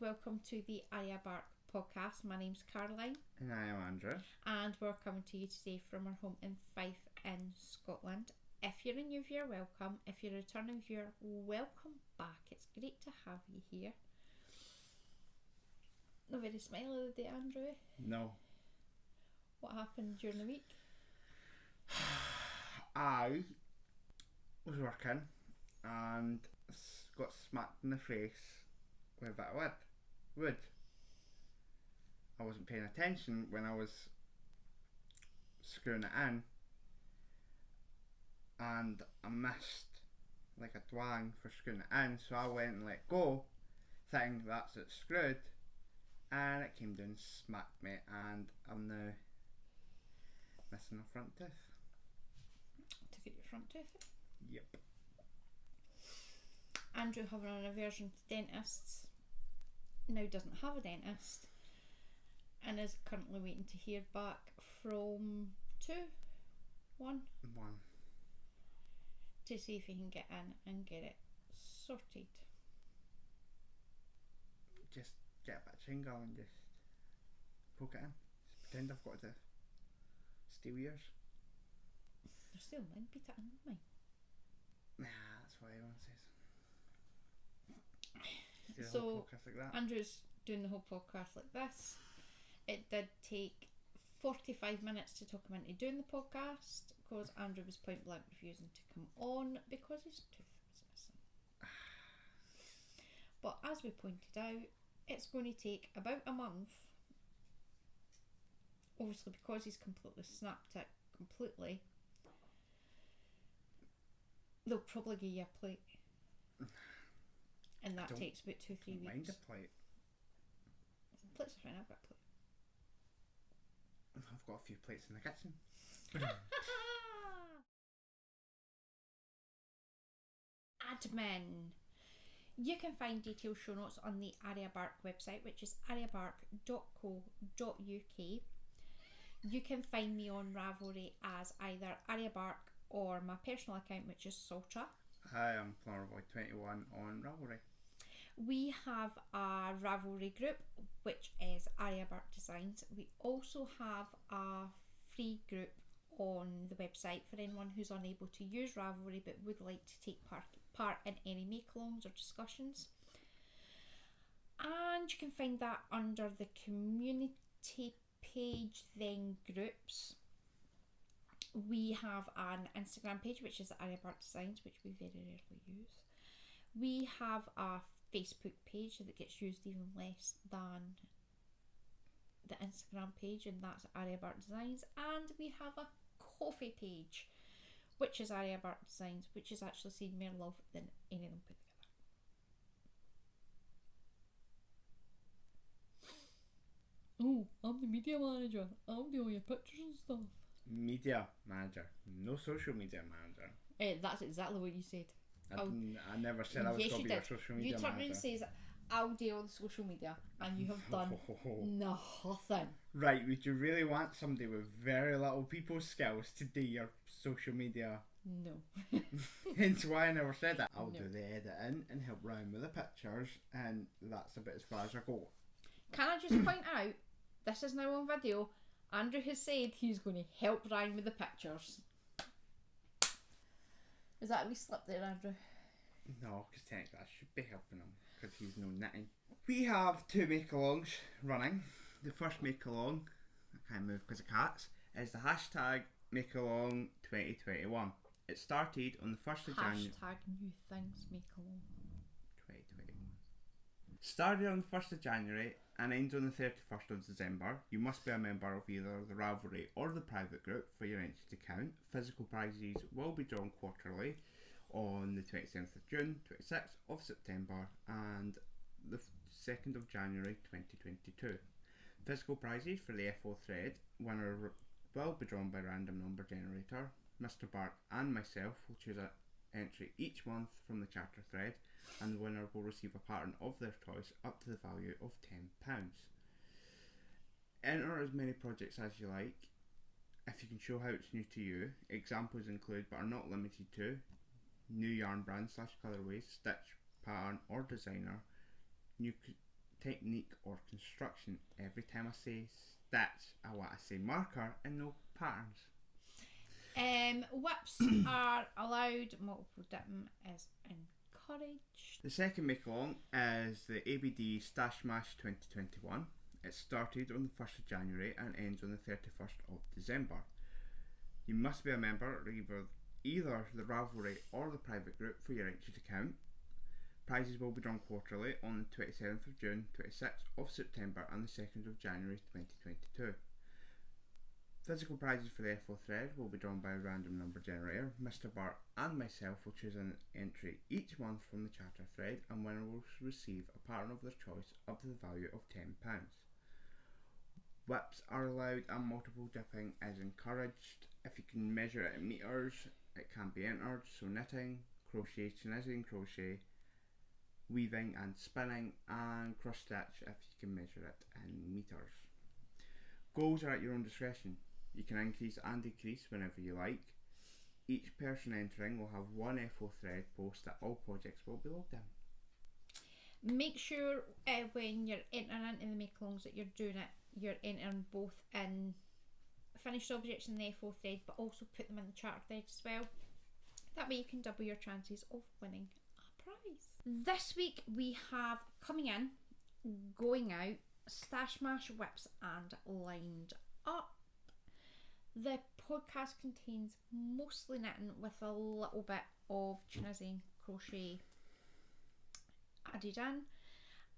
welcome to the Arya Bark Podcast. My name's Caroline. And I am Andrew. And we're coming to you today from our home in Fife in Scotland. If you're a new viewer, welcome. If you're a returning viewer, welcome back. It's great to have you here. Not very smiley the day, Andrew. No. What happened during the week? I was working and got smacked in the face with a bit of wood. I wasn't paying attention when I was screwing it in, and I missed like a twang for screwing it in, so I went and let go, thinking that's it screwed, and it came down, smacked me, and I'm now missing a front tooth. To get your front tooth? Yep. Andrew, having an aversion to dentists, now doesn't have a dentist and is currently waiting to hear back from one to see if he can get in and get it sorted. Just get a bit of chewing gum and just poke it in. Just pretend I've got the steel ears. They're still mine, beat it in with mine. Nah, that's what everyone says. So like that. Andrew's doing the whole podcast like this. It did take 45 minutes to talk him into doing the podcast because Andrew was point blank refusing to come on because his tooth was missing. But as we pointed out, it's going to take about a month. Obviously, because he's completely snapped it completely, they'll probably give you a plate. And that takes about 2-3 weeks. Mind a plate. Plates are fine, I've got a plate. I've got a few plates in the kitchen. Admin. You can find detailed show notes on the Arya Bark website, which is aryabark.co.uk. You can find me on Ravelry as either Arya Bark or my personal account, which is Saltra. Hi, I'm Plumberboy21 on Ravelry. We have a Ravelry group, which is Arya Bark Designs. We also have a free group on the website for anyone who's unable to use Ravelry but would like to take part in any make-alongs or discussions. And you can find that under the community page, then groups. We have an Instagram page, which is Arya Bark Designs, which we very rarely use. We have a Facebook page that gets used even less than the Instagram page, and that's Arya Bark Designs. And we have a coffee page, which is Arya Bark Designs, which has actually seen more love than any of them put together. Oh, I'm the media manager. I'll do all your pictures and stuff. Media manager, no social media manager. That's exactly what you said. I never said I was going to be your social media manager. You turned around and says, I'll do all the social media, and you have done nothing. Right, would you really want somebody with very little people skills to do your social media? No. Hence why I never said that. I'll do the editing and help Ryan with the pictures, and that's about as far as I go. Can I just point out, this is now on video, Andrew has said he's going to help Ryan with the pictures. Is that a wee slip there, Andrew? No, because technically I should be helping him because he's no knitting. We have 2 make-alongs running. The first make-along, I can't move because of cats, is the hashtag make-along 2021. It started on the 1st of January. Hashtag new things make-along 2021. Started on the 1st of January and ends on the 31st of December. You must be a member of either the Ravelry or the private group for your entry to count. Physical prizes will be drawn quarterly on the 27th of June, 26th of September and the 2nd of January 2022. Physical prizes for the FO thread. Winner will be drawn by random number generator. Mr. Bark and myself will choose an entry each month from the charter thread, and the winner will receive a pattern of their choice up to the value of £10. Enter as many projects as you like. If you can show how it's new to you, examples include but are not limited to new yarn brand / colourways, stitch, pattern or designer, new technique or construction. Every time I say stitch, I want to say marker and no patterns. Whips are allowed, multiple dipping is encouraged. The second make along is the ABD Stash Mash 2021. It started on the 1st of January and ends on the 31st of December. You must be a member of either the Ravelry or the private group for your entry to count. Prizes will be drawn quarterly on the 27th of June, 26th of September and the 2nd of January 2022. Physical prizes for the FO thread will be drawn by a random number generator. Mr. Bark and myself will choose an entry each month from the charter thread, and winner will receive a pattern of their choice up to the value of £10. Whips are allowed and multiple dipping is encouraged. If you can measure it in metres, it can be entered. So knitting, crochet, Tunisian crochet, weaving and spinning, and cross stitch if you can measure it in metres. Goals are at your own discretion. You can increase and decrease whenever you like. Each person entering will have one FO thread post that all projects will be logged in. Make sure when you're entering into the make-alongs that you're entering both in finished objects in the FO thread, but also put them in the charter thread as well. That way you can double your chances of winning a prize. This week we have coming in, going out, Stash Mash whips and lined up. The podcast contains mostly knitting with a little bit of Tunisian crochet added in,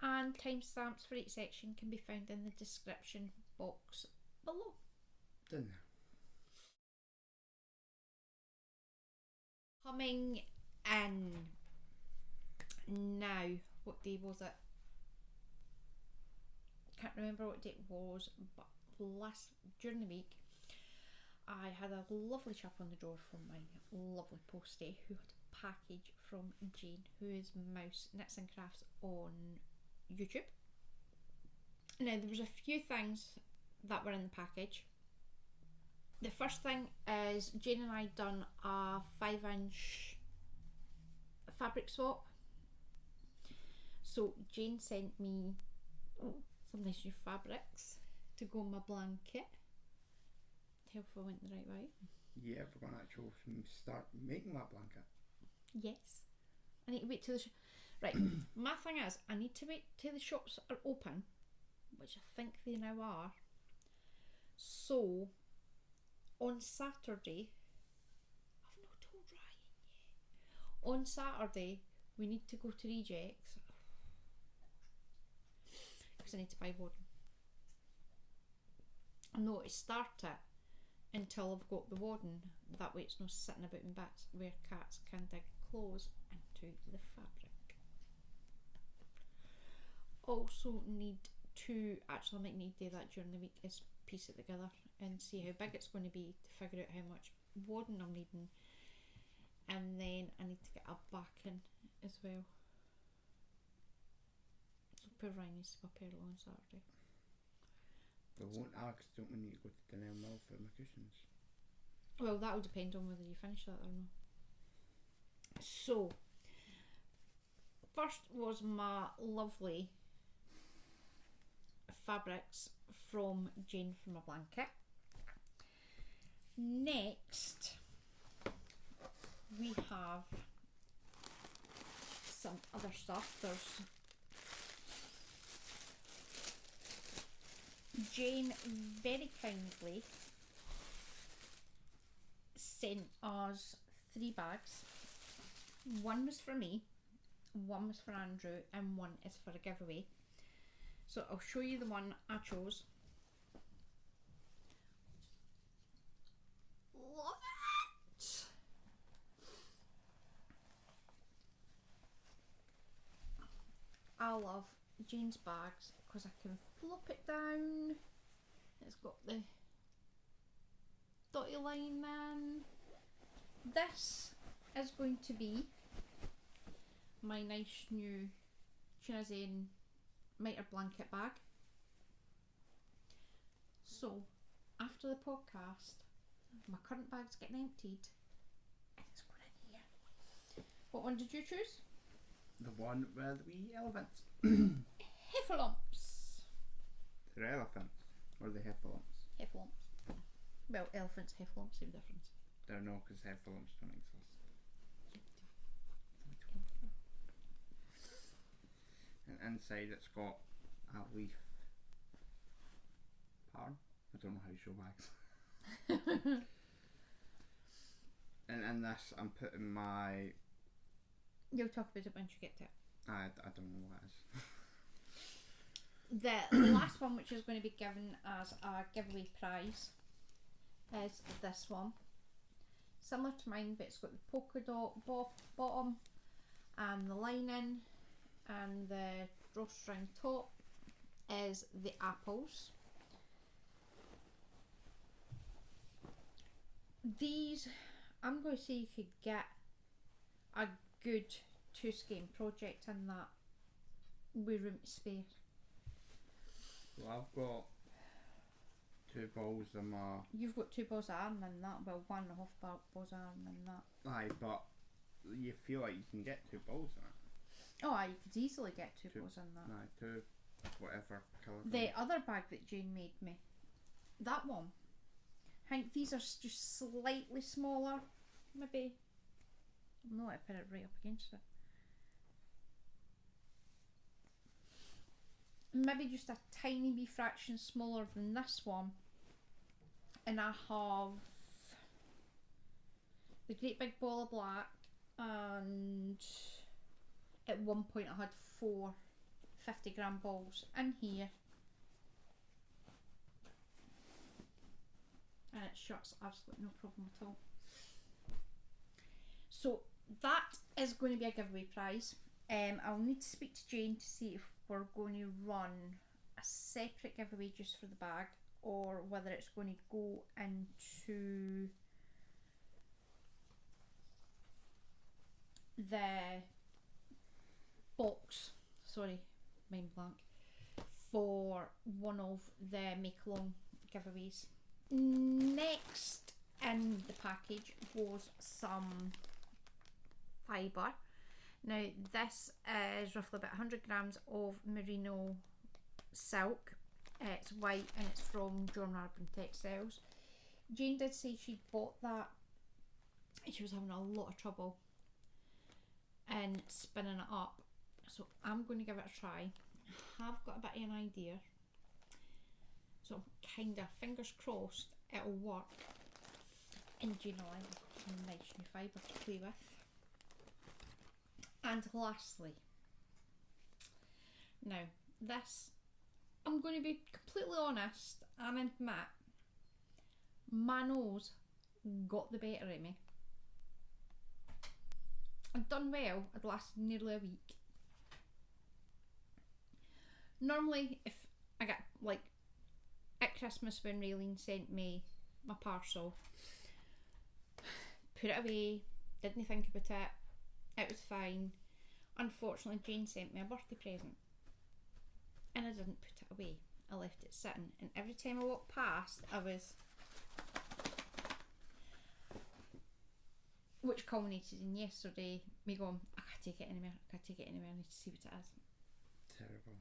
and timestamps for each section can be found in the description box below. Done. Coming in now, what day was it? Can't remember what day it was, but during the week I had a lovely chap on the door from my lovely postie who had a package from Jane, who is Mouse Knits and Crafts on YouTube. Now there was a few things that were in the package. The first thing is Jane and I done a 5-inch fabric swap. So Jane sent me some nice new fabrics to go on my blanket. Tell if I went the right way. Yeah, we're going to actually start making that blanket. Yes. I need to wait till the right. My thing is, I need to wait till the shops are open, which I think they now are. So on Saturday, I've not told Ryan yet. On Saturday, we need to go to Rejects because I need to buy wadding. I'm not to start it until I've got the wadding. That way it's not sitting about in bits where cats can dig claws into the fabric. Also need to, actually I might need to do that during the week, is piece it together and see how big it's going to be to figure out how much wadding I'm needing, and then I need to get a backing as well. So poor Ryan needs to go up early on Saturday. They won't ask, don't we need to go to Dunelm Mill for my cushions? Well, that'll depend on whether you finish that or not. So, first was my lovely fabrics from Jane for my blanket. Next, we have some other stuff. There's Jane very kindly sent us 3 bags. One was for me, one was for Andrew, and one is for a giveaway. So I'll show you the one I chose. Love it! I love Jane's bags because I can flop it down. It's got the dotty line in. This is going to be my nice new Tunisian mitred blanket bag. So after the podcast, my current bag's getting emptied and it's going in here. What one did you choose? The one with the wee elephants. Heffalumps. They're elephants. Or the heffalumps. Heffalumps. Well, elephants, heffalumps, same difference. They're no, because heffalumps don't exist. And inside it's got a leaf. Pardon? I don't know how you show bags. And in this, I'm putting my. You'll talk about it once you get to it. I don't know what it is. The last one, which is going to be given as a giveaway prize, is this one. Similar to mine, but it's got the polka dot bottom and the lining, and the drawstring top is the apples. These, I'm going to say you could get a good 2 skein project in that with room to spare. Well, I've got 2 balls in my. You've got 2 balls of yarn in that, well, 1.5 balls of yarn in that. Aye, but you feel like you can get 2 balls in it. Oh, you could easily get 2 balls in that. Aye, 2, whatever colour. The other bag that Jane made me, that one, I think these are just slightly smaller, maybe. No, I put it right up against it. Maybe just a tiny wee fraction smaller than this one. And I have the great big ball of black, and at one point I had 4 50-gram balls in here. And it shuts absolutely no problem at all. So that is going to be a giveaway prize. I'll need to speak to Jane to see if we're going to run a separate giveaway just for the bag, or whether it's going to go into the box, sorry, mind blank, for one of the make along giveaways. Next in the package was some fibre. Now this is roughly about 100 grams of merino silk. It's white and it's from John Arbon Textiles. Jane did say she bought that and she was having a lot of trouble in spinning it up, so I'm going to give it a try. I have got a bit of an idea, so I'm kind of fingers crossed it'll work, and you know, I've got some nice new fibre to play with. And lastly, now this, I'm going to be completely honest and admit my nose got the better of me. I'd done well, I'd lasted nearly a week. Normally if I get, like at Christmas when Raylene sent me my parcel, put it away, didn't think about it, it was fine. Unfortunately Jane sent me a birthday present and I didn't put it away, I left it sitting, and every time I walked past I was, which culminated in yesterday me going, I can't take it anywhere, I can't take it anywhere, I need to see what it is. Terrible.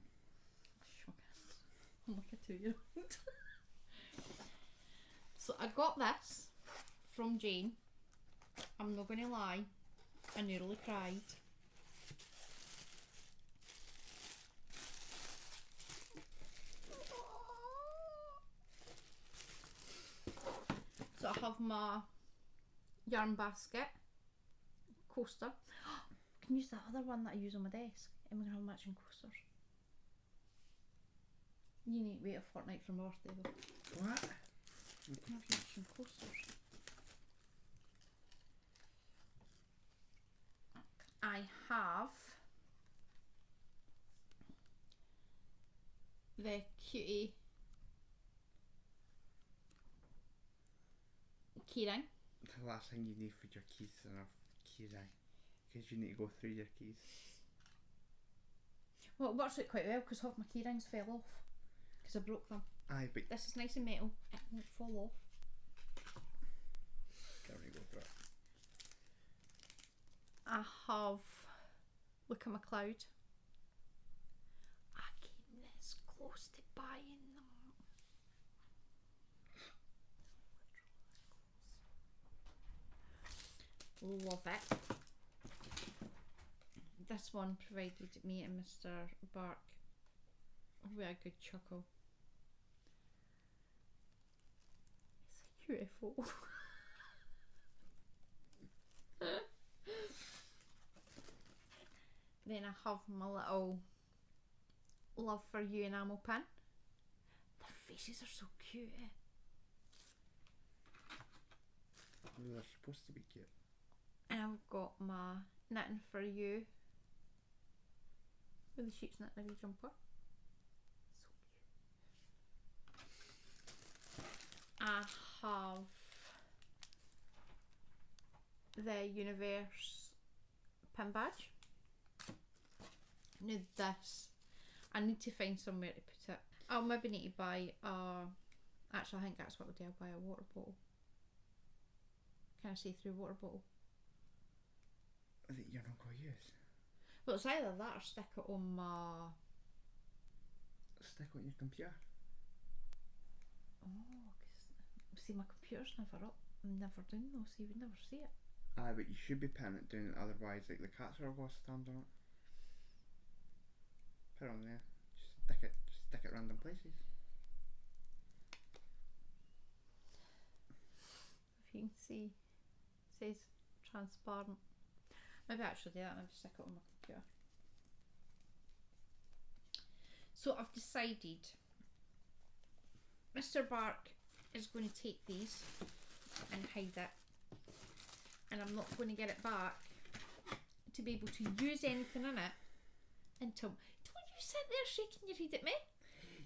I'm like a 2-year-old. So I got this from Jane. I'm not going to lie, I nearly cried. So I have my yarn basket, coaster. I can use that other one that I use on my desk, and we can have matching coasters. You need to wait a fortnight for my birthday though. What? We can have matching coasters. I have the cutie keyring. The last thing you need for your keys is a keyring, because you need to go through your keys. Well, it works out quite well because half my keyrings fell off because I broke them. Aye, but This is nice and metal, it won't fall off. can't really go through it. I have, look at my cloud. I close to buying them. Love it. This one provided me and Mr. Bark with a good chuckle. It's a UFO. Then I have my little Love for You enamel pin. Their faces are so cute. They're supposed to be cute. And I've got my Knitting for You with the sheep's knitting a wee jumper. So cute. I have the Universe pin badge. Now this, I need to find somewhere to put it. I'll maybe need to buy actually I think that's what I'll do, I'll buy a water bottle. Can I say through water bottle? That you're not going to use? Well, it's either that or stick it on my... Stick it on your computer? Oh, cause see my computer's never up. I'm never doing those, so you would never see it. Aye, but you should be pinning it down, otherwise like the cats are going to stand on it. Put it on there. Just stick it random places. If you can see, it says transparent. Maybe I actually do that and I'll just stick it on my computer. So I've decided Mr. Bark is going to take these and hide it, and I'm not going to get it back to be able to use anything in it until... Don't you sit there shaking your head at me?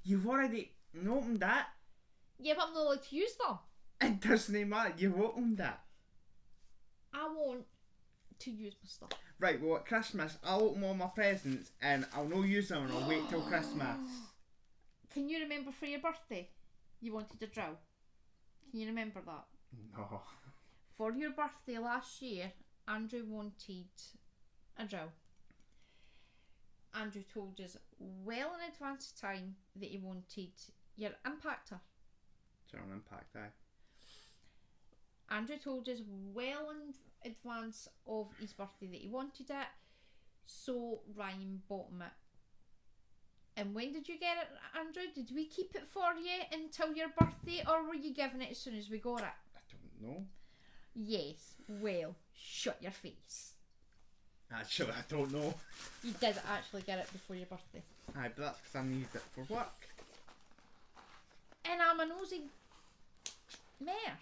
You've already opened that. Yeah, but I'm not allowed to use them. It doesn't matter, you've opened that. I want to use my stuff. Right, well at Christmas I'll open all my presents and I'll not use them and I'll wait till Christmas. Can you remember for your birthday you wanted a drill? Can you remember that? No. For your birthday last year, Andrew wanted a drill. Andrew told us well in advance of time that he wanted your impactor. So an impact, aye. Andrew told us well in advance of his birthday that he wanted it, so Ryan bought him it. And when did you get it, Andrew? Did we keep it for you until your birthday, or were you giving it as soon as we got it? I don't know. Yes, well, shut your face. Actually, I don't know. You did actually get it before your birthday. Aye, but that's because I needed it for work. And I'm a nosy mare.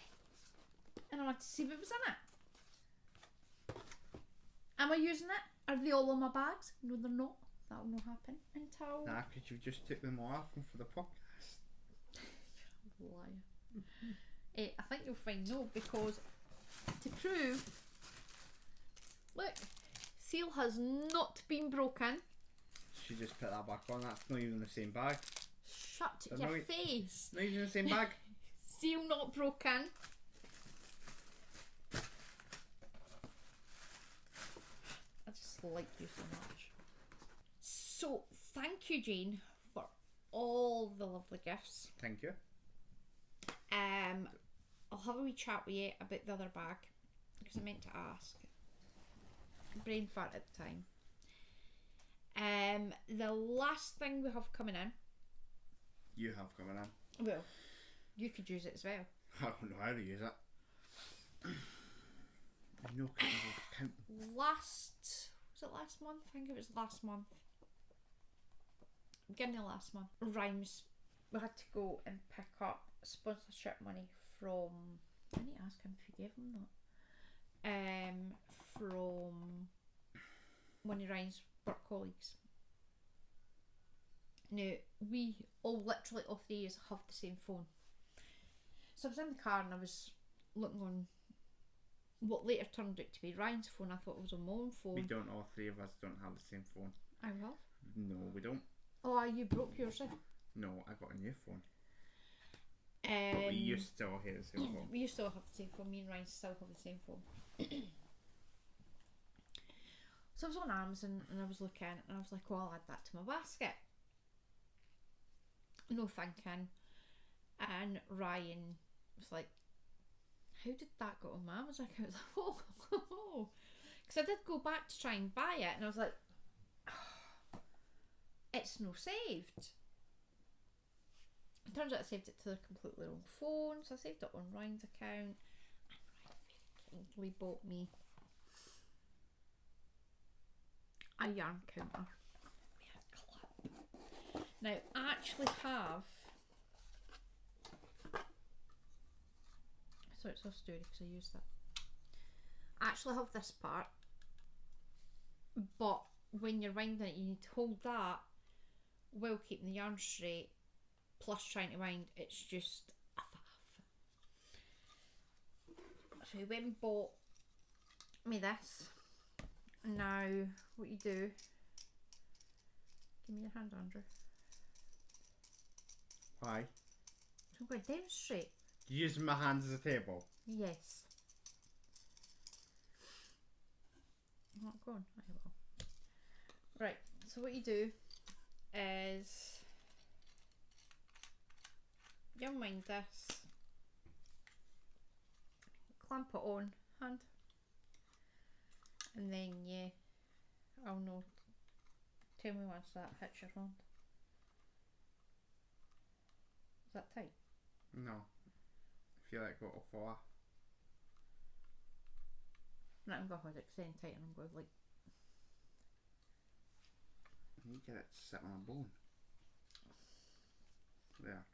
And I want to see what was in it. Am I using it? Are they all on my bags? No, they're not. That'll not happen until... Nah, because you just took them all off them for the podcast. Liar. I think you'll find no, because to prove... Look, seal has not been broken. She just put that back on. That's not even the same bag. Shut your face. Not even the same bag. Seal not broken. I just like you so much. So, thank you, Jane, for all the lovely gifts. Thank you. I'll have a wee chat with you about the other bag, because I meant to ask. Brain fart at the time. The last thing we have coming in. You have coming in. Well, you could use it as well. I don't know how to use it. No count. Was it last month? I think it was last month. Beginning of last month. Rhymes. We had to go and pick up sponsorship money from... I need to ask him if he gave him that. From one of Ryan's work colleagues. Now, we all literally all three of us have the same phone. So I was in the car and I was looking on what later turned out to be Ryan's phone. I thought it was on my own phone. We don't, all three of us don't have the same phone. I have. No, we don't. Oh, you broke yours then? No, I got a new phone. But we used to still have the same phone. We used to all have the same phone. Me and Ryan still have the same phone. So I was on Amazon and I was looking and I was like, well, I'll add that to my basket. no thinking, and Ryan was like, how did that go on my Amazon account? I was like, oh, because I did go back to try and buy it, and I was like, oh, it's no saved. It turns out I saved it to the completely wrong phone, so I saved it on Ryan's account, and Ryan very kindly bought me a yarn counter. Now, I actually have, so it's so sturdy because I used that. I actually have this part, but when you're winding it, you need to hold that while keeping the yarn straight, plus trying to wind. It's just a faff. So we went and bought me this. Now, what you do, give me your hand, Andrew. Why? I'm going to demonstrate. Using my hands as a table? Yes. I'm not going. I will. Right, so what you do is you unwind this, clamp it on hand, and then you, oh no, tell me once that hits your hand. Is that tight? No. I feel like it'll fall off. No, I'm going to hold it extend tight and I'm going like. You get it to sit on a bone. There.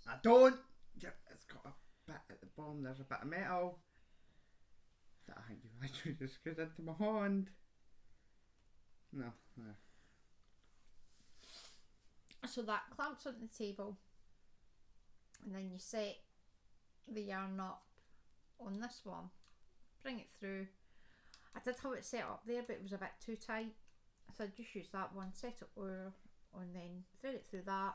I don't! Yep, it's got a bit at the bottom. There's a bit of metal that I think you actually just screwed into my hand. No, there. So that clamps onto the table, and then you set the yarn up on this one, bring it through. I did have it set up there, but it was a bit too tight, so I just used that one, set it over, and then thread it through that,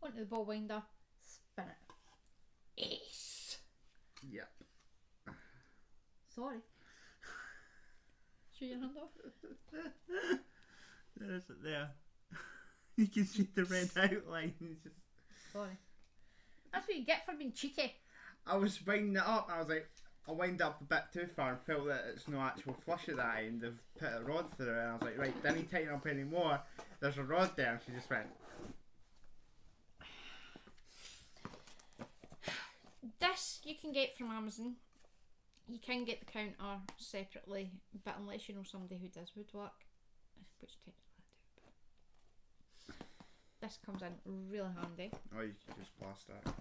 onto the ball winder, spin it. Ace! Yep. Sorry. Show your hand off. There is it there. You can see the red outline. Just... Sorry. That's what you get for being cheeky. I was winding it up. I was like, I wind up a bit too far and felt that it's no actual flush at that end. They've put a rod through it. And I was like, right, didn't tighten up anymore. There's a rod there. And she just went. This you can get from Amazon. You can get the counter separately, but unless you know somebody who does woodwork, which technically I do. This comes in really handy. Oh, you can just plaster it.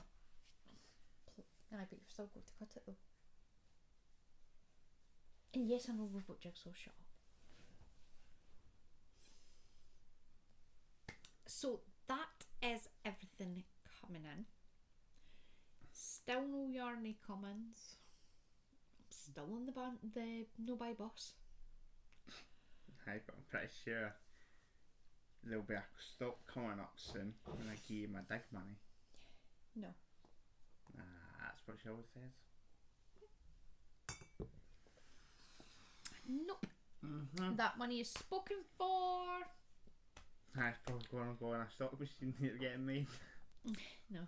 Aye, but you've still got to cut it though. And yes, I know we've got jigsaw, shut up. So that is everything coming in. Still no yarny Commons. Still on the no buy bus. But I'm pretty sure there'll be a stock coming up soon when I give you my dig money. No. That's what she always says. Nope. Mm-hmm. That money is spoken for. It's probably going to go in a stock machine that getting made. No.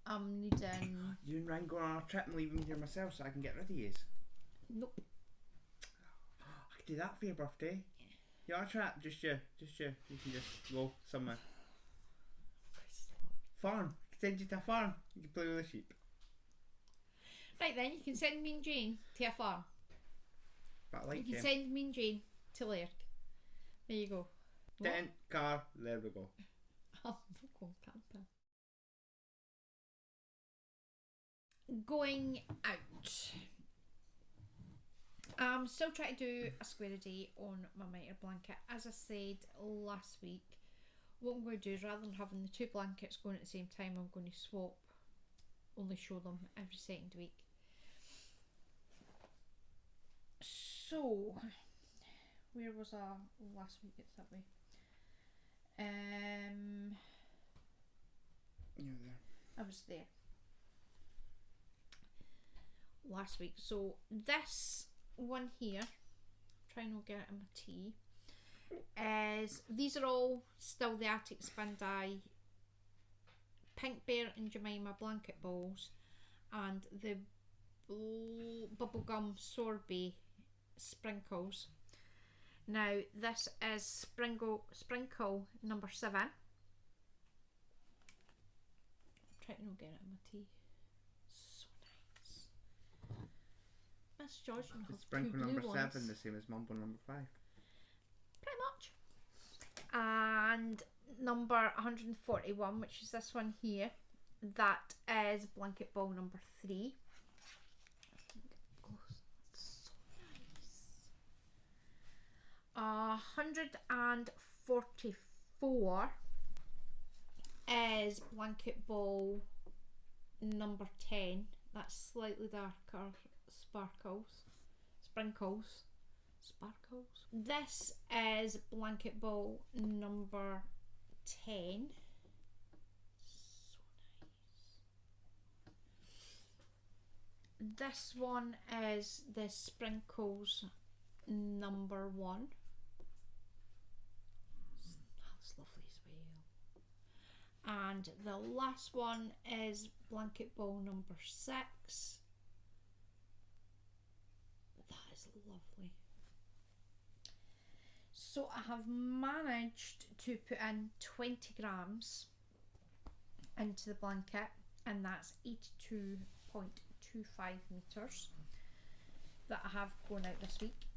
I'm needing. You and Ryan going on a trip and leaving me here myself so I can get rid of yous. Nope. I could do that for your birthday. Yeah. Your trip, just you. You can just go somewhere. Farm. I can send you to a farm. You can play with the sheep. Right then, you can send me and Jane to a farm. But I like you can send me and Jane to Laird. There you go. Tent, car, there we go. I'm not going camping. Going out. I'm still trying to do a square a day on my Mitred blanket. As I said last week, what I'm going to do is rather than having the two blankets going at the same time, I'm going to swap, only show them every second week. So, where was I last week? It's that way. You're there. I was there last week. So this one here, try not get it in my tea, is, these are all still the Arctic Spin Dye Pink Bear and Jemima blanket balls, and the bubblegum sorbet sprinkles. Now this is sprinkle number 7. Try to not get it in my tea. So nice. Miss George will have Sprinkle two blue number ones. 7, the same as Mumble number 5. Pretty much. And number 141, which is this one here, that is blanket ball number 3. Oh, that's so nice. 144 is blanket ball number 10. That's slightly darker sprinkles. This is blanket ball number 10. So nice. This one is the sprinkles number 1. That's lovely as well. And the last one is blanket ball number 6. That is lovely. So I have managed to put in 20 grams into the blanket, and that's 82.25 meters that I have going out this week.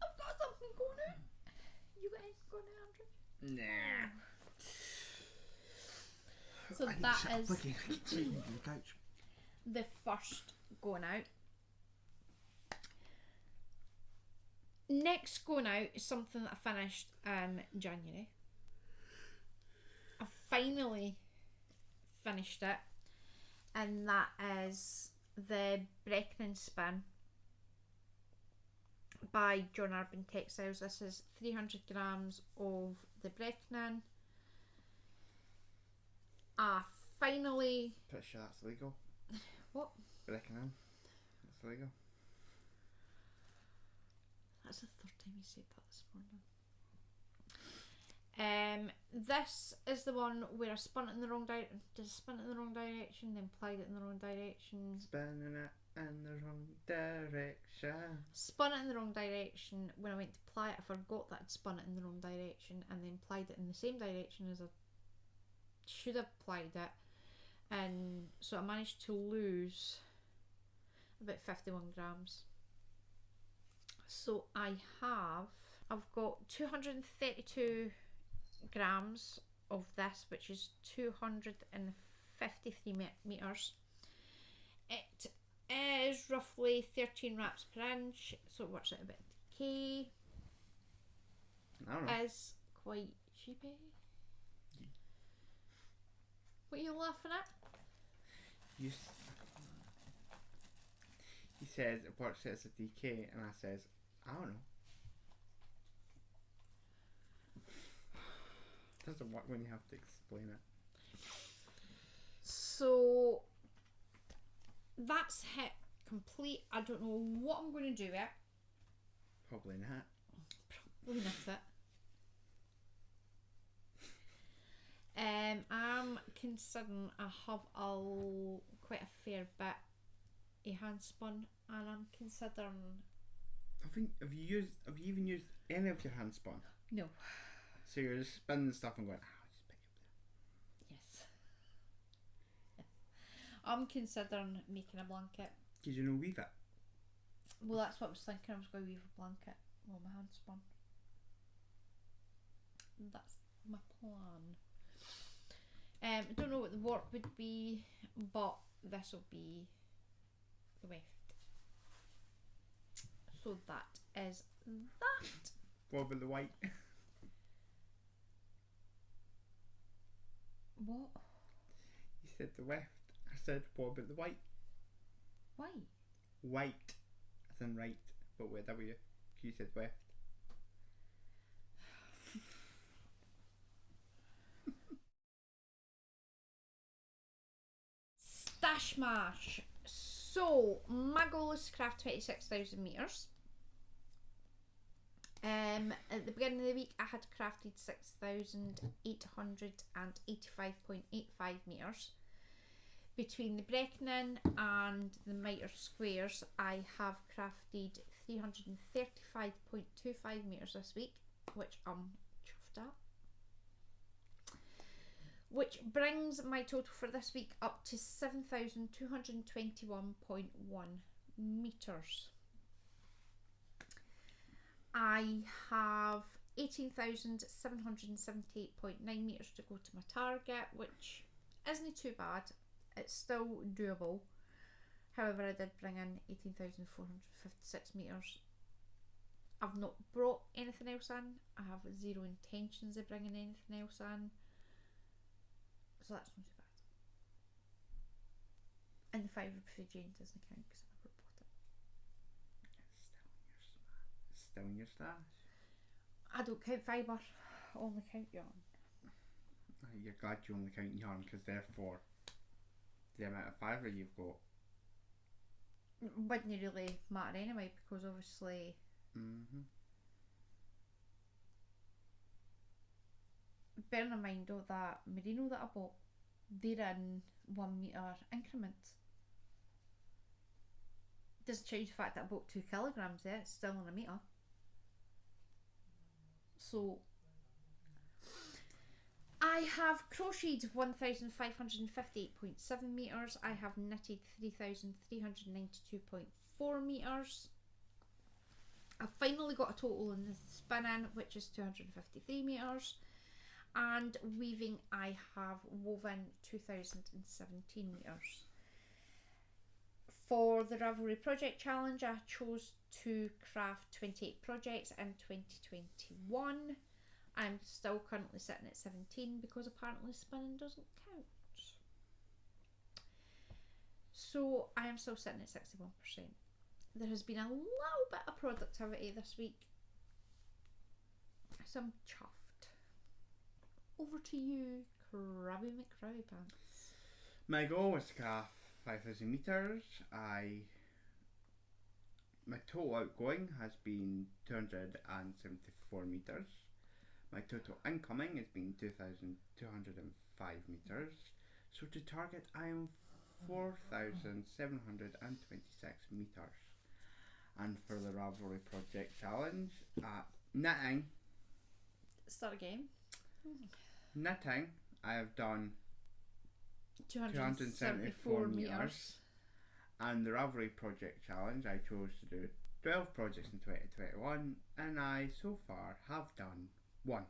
I've got something going out. You got anything going out, Andrew? Nah. So I need that to sit up is again. I keep sitting on the couch. the first going out. Next going out is something that I finished in January. I finally finished it, and that is the Breckman Spin by John Urban Textiles. This is 300 grams of the Breckman. I finally... Pretty sure that's legal. What? Breaking in. That's legal. That's the third time you said that this morning. This is the one where I spun it in the wrong direction. Did I spin it in the wrong direction, then plied it in the wrong direction? Spinning it in the wrong direction. Spun it in the wrong direction. When I went to ply it, I forgot that I'd spun it in the wrong direction, and then plied it in the same direction as I should have plied it. And so I managed to lose about 51 grams. So I've got 232 grams of this, which is 253 meters. It is roughly 13 wraps per inch, so it works out a bit okay. I don't know. Is quite cheapy. What are you laughing at? He says it works out as a DK, and I says, I don't know. Doesn't work when you have to explain it. So that's hit complete. I don't know what I'm going to do with it. Probably not. Probably not it. I'm considering I have quite a fair bit of hand spun, and I'm considering. Have you even used any of your hand spun? No. So you're just spinning stuff and going, just pick up there. Yes. I'm considering making a blanket. Did you know weave it? Well, that's what I was thinking. I was going to weave a blanket. Well, my hand spun. That's my plan. I don't know what the work would be, but this will be the weft. So that is that. What about the white? What? You said the weft. I said, what about the white? Why? White. As in right, but with a W. You said weft. Stash mash. So my goal is to craft 26,000 meters. At the beginning of the week, I had crafted 6,885.85 metres. Between the Breckenin and the miter squares, I have crafted 335.25 metres this week, which I'm chuffed at. Which brings my total for this week up to 7,221.1 metres. I have 18,778.9 metres to go to my target, which isn't too bad. It's still doable. However, I did bring in 18,456 metres. I've not brought anything else in. I have zero intentions of bringing anything else in. So that's not too bad. And the fibre Jane doesn't count because I never bought it. It's still in your stash. I don't count fibre. I only count yarn. You're glad you only count yarn because therefore the amount of fibre you've got wouldn't really matter anyway, because obviously bearing in mind though that merino that I bought, they're in 1 metre increments. Doesn't change the fact that I bought 2 kilograms there, it's still in a metre. So I have crocheted 1,558.7 metres. I have knitted 3,392.4 metres. I've finally got a total in the spinning, which is 253 metres. And weaving, I have woven 2,017 metres. For the Ravelry Project Challenge, I chose to craft 28 projects in 2021. I'm still currently sitting at 17 because apparently spinning doesn't count. So I am still sitting at 61%. There has been a little bit of productivity this week. So I'm chuffed. Over to you, Krabby McCrabby Pants. My goal was to craft 5,000 metres. My total outgoing has been 274 metres. My total incoming has been 2,205 metres. So to target I am 4,726 metres. And for the Ravelry Project Challenge, knitting. Start again. Knitting, I have done 274 metres. And the Ravelry Project Challenge, I chose to do 12 projects in 2021, and I so far have done 1.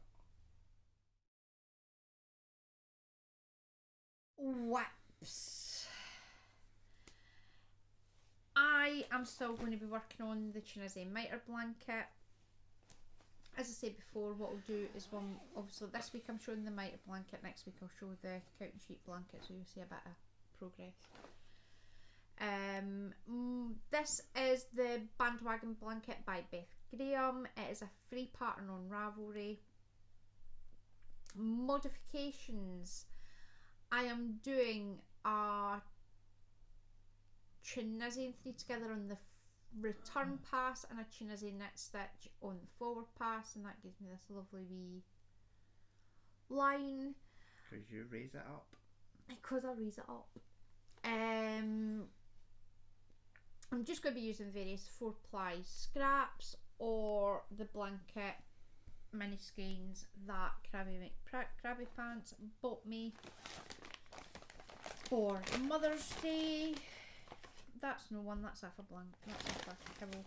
Whoops. I am still going to be working on the Tunisian Mitred Blanket. As I said before, what I'll do is obviously this week I'm showing the Mitred Blanket, next week I'll show the cotton sheet blanket, so you'll see a bit of progress. This is the Bandwagon Blanket by Beth Graham. It is a free pattern on Ravelry. Modifications. I am doing a Tunisian 3 together on the return pass and a Tunisian knit stitch on the forward pass, and that gives me this lovely wee line. Because you raise it up. Because I raise it up. I'm just going to be using various 4-ply scraps or the blanket mini skeins that Krabby Pants bought me for Mother's Day. That's no one, that's off a blanket, that's off a kibble.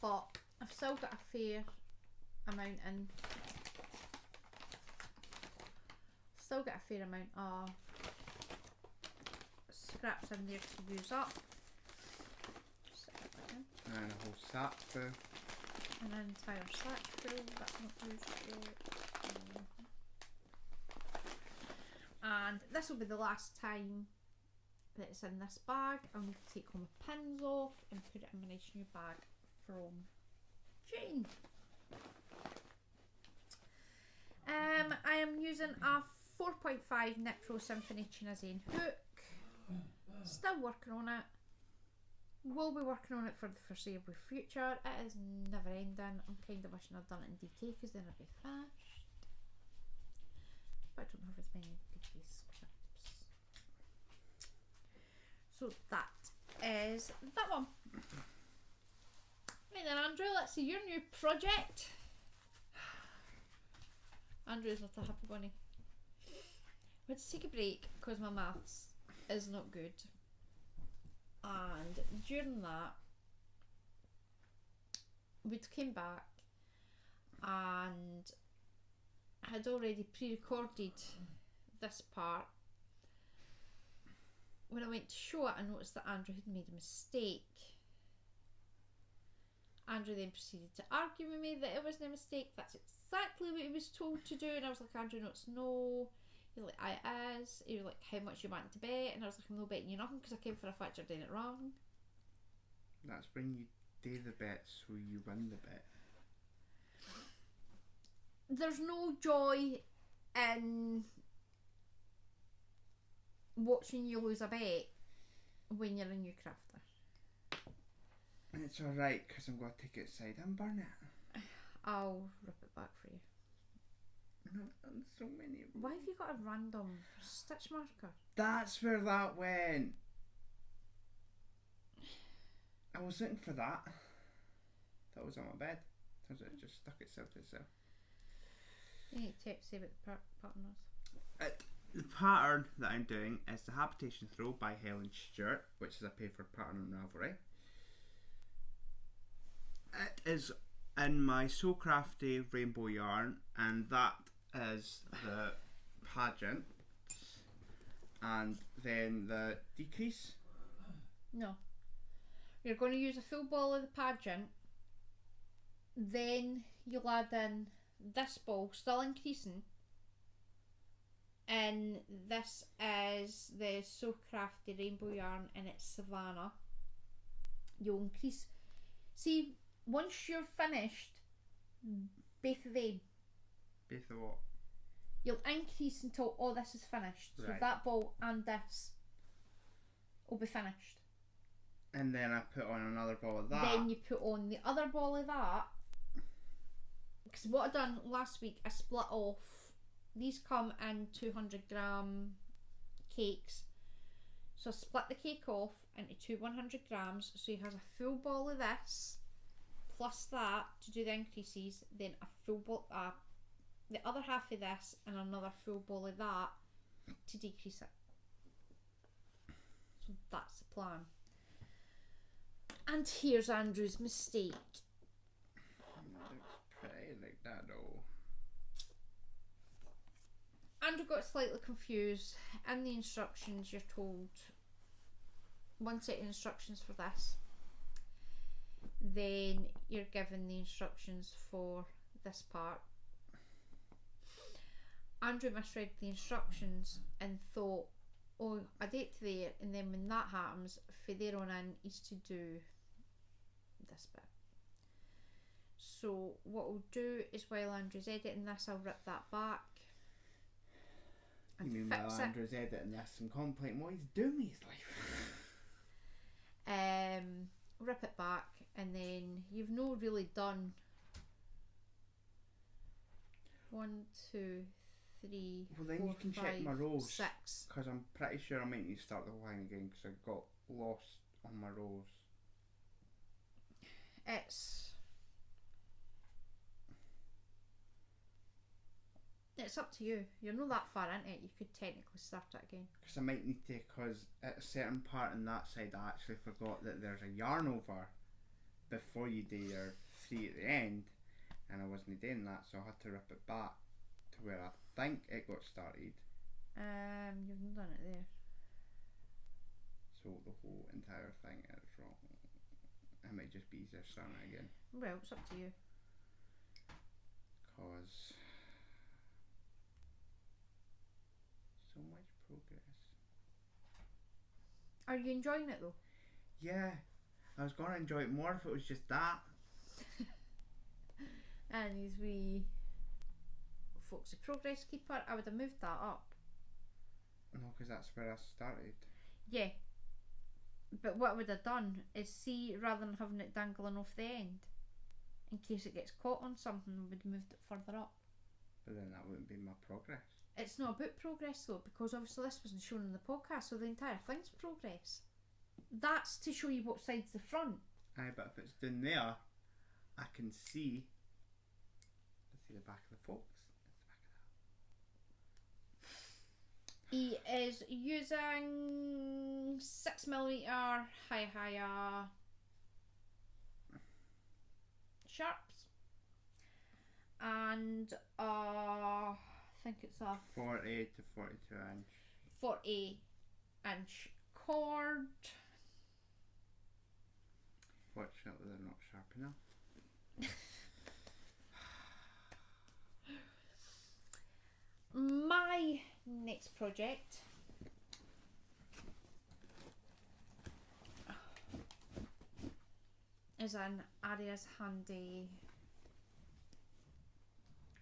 But I've still got a fair amount in. Still got a fair amount of scraps in there to use up. And a whole sack full. An entire sack full that's not used yet. And this will be the last time that it's in this bag. I'll need to take all my pins off and put it in my nice new bag from Jane. I am using a 4.5 Knit Pro Symphony Tunisian hook. Still working on it. We'll be working on it for the foreseeable future. It is never ending. I'm kind of wishing I'd done it in DK because then I'd be finished. But I don't have as many DK scripts. So that is that one. Right then, Andrew, let's see your new project. Andrew's not a happy bunny. We had to take a break because my maths is not good. And during that, we came back and had already pre-recorded this part. When I went to show it, I noticed that Andrew had made a mistake. Andrew then proceeded to argue with me that it wasn't a mistake. That's exactly what he was told to do. And I was like, Andrew, no, it's no. He was like, I is. He was like, how much you want to bet? And I was like, I'm not betting you nothing because I came for a fact you're doing it wrong. That's when you do the bet so you win the bet. There's no joy in watching you lose a bet when you're a new crafter. It's alright because I'm going to take it aside and burn it. I'll rip it back for you. I've done so many of them. Why have you got a random stitch marker? That's where that went. I was looking for that. That was on my bed. Turns out it just stuck itself to itself. You need to say what the pattern is. The pattern that I'm doing is the Habitation Throw by Helen Stewart, which is a paper pattern on Ravelry. It is in my So Crafty rainbow yarn, and that is the pageant, and then the decrease. No. You're going to use a full ball of the pageant, then you'll add in this ball, still increasing, and this is the So Crafty rainbow yarn and it's Savannah. You'll increase. See, once you're finished, both of them, Both of what? you'll increase until all this is finished. So Right. that ball and this will be finished. And then I put on another ball of that. Then you put on the other ball of that. Because what I done last week, I split off. These come in 200-gram cakes. So I split the cake off into two 100 grams. So you have a full ball of this, plus that to do the increases, then a full ball, the other half of this, and another full ball of that to decrease it. So that's the plan. And here's Andrew's mistake. It looks pretty like that though. Andrew got slightly confused. In the instructions, you're told one set of instructions for this. Then you're given the instructions for this part. Andrew misread the instructions and thought, oh, I date there, and then when that happens, for there on in, is to do this bit. So what we'll do is while Andrew's editing this, I'll rip that back. You mean while Andrew's editing this and contemplating what he's doing with his life? Rip it back, and then you've no really done 1, 2, 3, Well, then 4, you can 5, check my rows. 6. Because I'm pretty sure I might need to start the whole thing again because I got lost on my rows. It's up to you. You're not that far into it. You could technically start it again. Because I might need to, because at a certain part on that side I actually forgot that there's a yarn over before you do your 3 at the end, and I wasn't doing that, so I had to rip it back to where I think it got started. You've not done it there. So the whole entire thing is wrong. It might just be easier starting it again. Well, it's up to you. Because so much progress. Are you enjoying it though? Yeah, I was going to enjoy it more if it was just that. And these wee Foxy Progress Keeper, I would have moved that up. No, because that's where I started. Yeah. But what I would have done is, see, rather than having it dangling off the end, in case it gets caught on something, I would have moved it further up. But then that wouldn't be my progress. It's not about progress though, because obviously this wasn't shown in the podcast, so the entire thing's progress. That's to show you what side's the front. Aye, but if it's down there, I can see. Let's see the back of the folks. He is using 6mm higher sharps, and I think it's a 40 to 42 inch. 40-inch cord. Fortunately, they're not sharp enough. My next project is an Arya's handy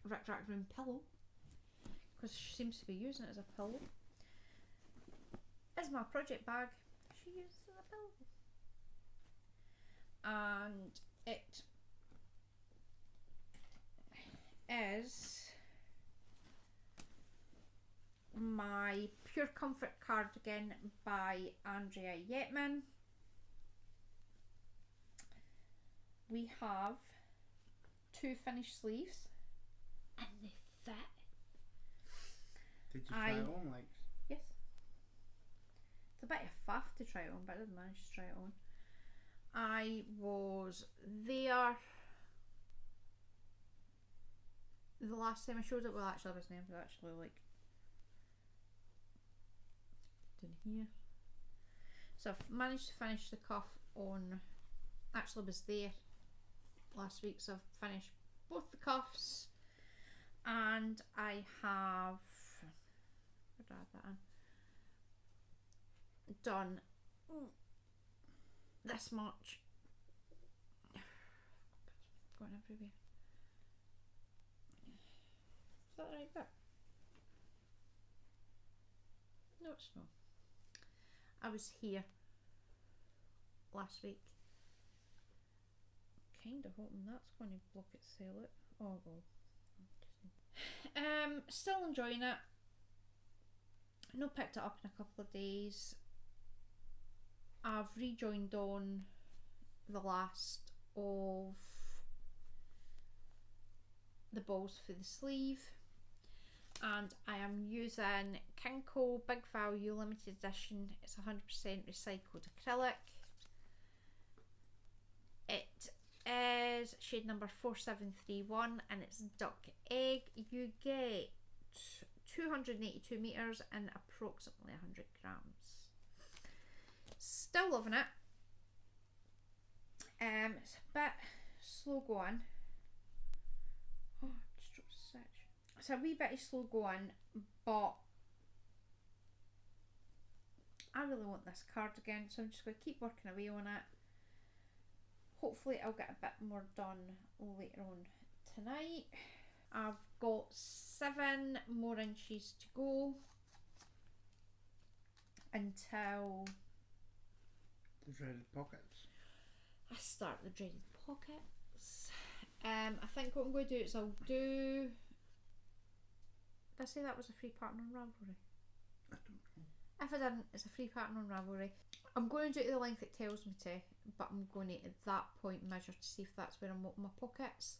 Rack Room pillow, because she seems to be using it as a pillow. It's my project bag. She uses it as a pillow. And it is my Pure Comfort cardigan by Andrea Yetman. We have 2 finished sleeves, and they fit. Did you try it on, like? Yes. It's a bit of faff to try it on, but I did manage to try it on. I was there the last time I showed it. Well, actually, I wasn't there. I was actually like down here. So I've managed to finish the cuff on. Actually, I was there last week, so I've finished both the cuffs, and I have done this much. It's going everywhere. Is that the right bit? No, it's not. I was here last week. Kind of hoping that's going to block it, sell it. Oh well. Still enjoying it. No, picked it up in a couple of days. I've rejoined on the last of the balls for the sleeve, and I am using Kinko Big Value Limited Edition. It's 100% recycled acrylic. It is shade number 4731, and it's Duck Egg. You get 282 meters and approximately 100 grams. Still loving it. It's a bit slow going. Oh, I just dropped a stitch. It's a wee bit slow going, but I really want this cardigan, so I'm just going to keep working away on it. Hopefully I'll get a bit more done later on tonight. I've got 7 more inches to go until the dreaded pockets. I start the dreaded pockets. I think what I'm going to do is I'll do. Did I say that was a free pattern on Ravelry? I don't know. If I didn't, it's a free pattern on Ravelry. I'm going to do it the length it tells me to, but I'm going to at that point measure to see if that's where I'm opening my pockets.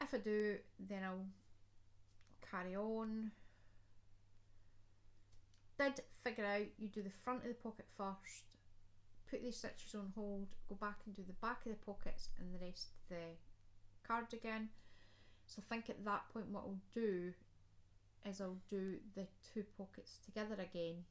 If I do, then I'll carry on. Did figure out you do the front of the pocket first, put these stitches on hold, go back and do the back of the pockets and the rest of the cardigan. So I think at that point what I'll do is I'll do the 2 pockets together again,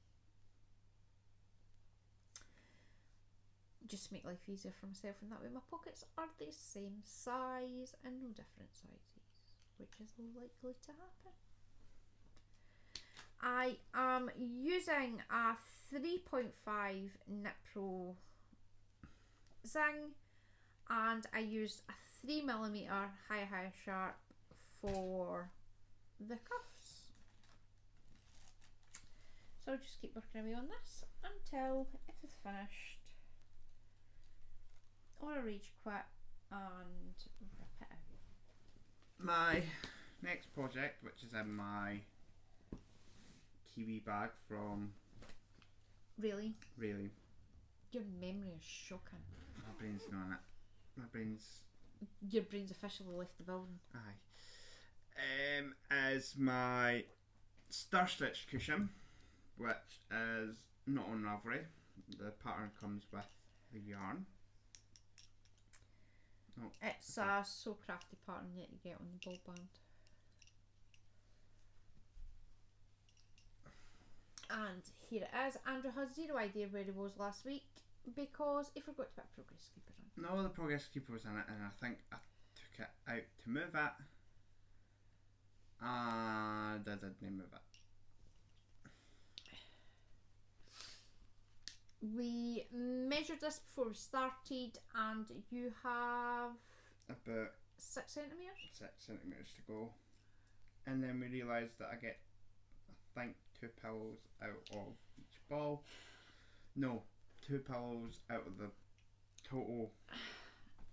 just to make life easier for myself, and that way my pockets are the same size and no different sizes, which is likely to happen. I am using a 3.5 Knit Pro Zing, and I used a 3mm high sharp for the cuffs. So I'll just keep working away on this until it is finished. rage quit and rip it out. My next project, which is in my kiwi bag from Really? Really. Your memory is shocking. My brain's not in it. Your brain's officially left the building. Aye. Is my star stitch cushion, which is not on Ravelry. The pattern comes with the yarn. Oh, It's a So Crafty pattern that you get on the ball band. And here it is. Andrew has zero idea where he was last week because he forgot to put a progress keeper on. No, the progress keeper was in it, and I think I took it out to move it, and I didn't move it. We measured this before we started, and you have About 6 centimetres. 6 centimetres to go, and then we realised that I get, I think, 2 pillows out of each ball. No, 2 pillows out of the total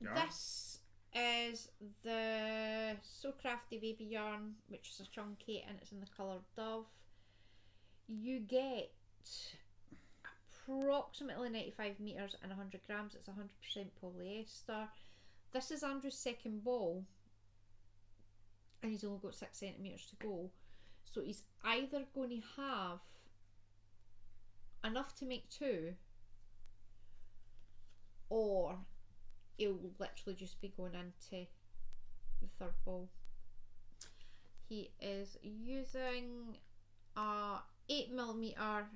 yarn. This is the So Crafty baby yarn, which is a chunky, and it's in the colour Dove. You get approximately 95 metres and 100 grams. It's 100% polyester. This is Andrew's second ball, and he's only got 6 centimetres to go. So he's either going to have enough to make 2, or he'll literally just be going into the third ball. He is using a 8mm